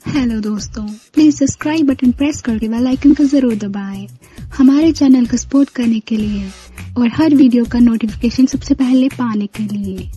Hello दोस्तों, please subscribe button press करके बेल icon को जरूर दबाएं हमारे चैनल को सपोर्ट करने के लिए और हर वीडियो का नोटिफिकेशन सबसे पहले पाने के लिए।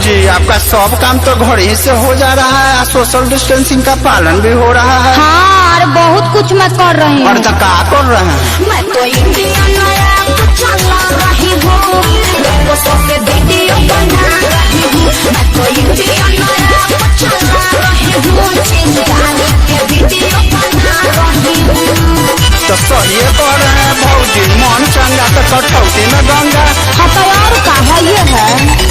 जी आपका सब काम तो घर ही से हो जा रहा है, सोशल डिस्टेंसिंग का पालन भी हो रहा है। हाँ, अरे बहुत कुछ मैं कर रही हूँ। और तो क्या कर रहे हैं? मैं तो इंडिया नया चला रही हूँ, लोगों से वीडियो बना रही हूँ। मैं तो इंडिया नया चला रही हूँ, चिंगारी के वीडियो बना रही हूँ। तो सही कर रहे हैं भौजी, मन चंगा तो कटौती में गंगा। हाँ तो और कहा ये है।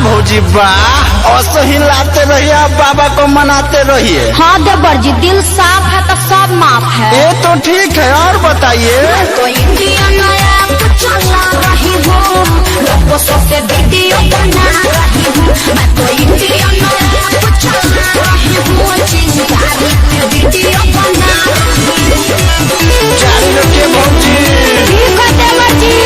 भौजी वाह, और ही लाते रहिए, बाबा को मनाते रहिए। हाँ देवर जी, दिल साफ है तो सब माफ है। ये तो ठीक है, और बताइए। तो इंडिया नया चला रही हूँ, लोगों से वीडियो बना रही हूँ। मैं तो इंडिया नया चला रही हूँ, चिंगारी के वीडियो बना रही हूँ। जारी रखिए भौजी। ठीक है देवर जी।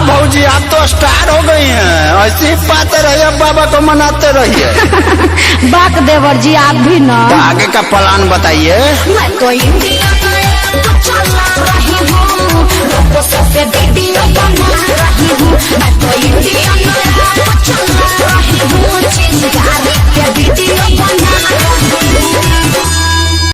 भौजी आप तो स्टार हो गई हैं, ऐसे ही पाते रहिए, बाबा को मनाते रहिए। बाक देवर जी आप भी ना। आगे का प्लान बताइए। मैं तो इंडिया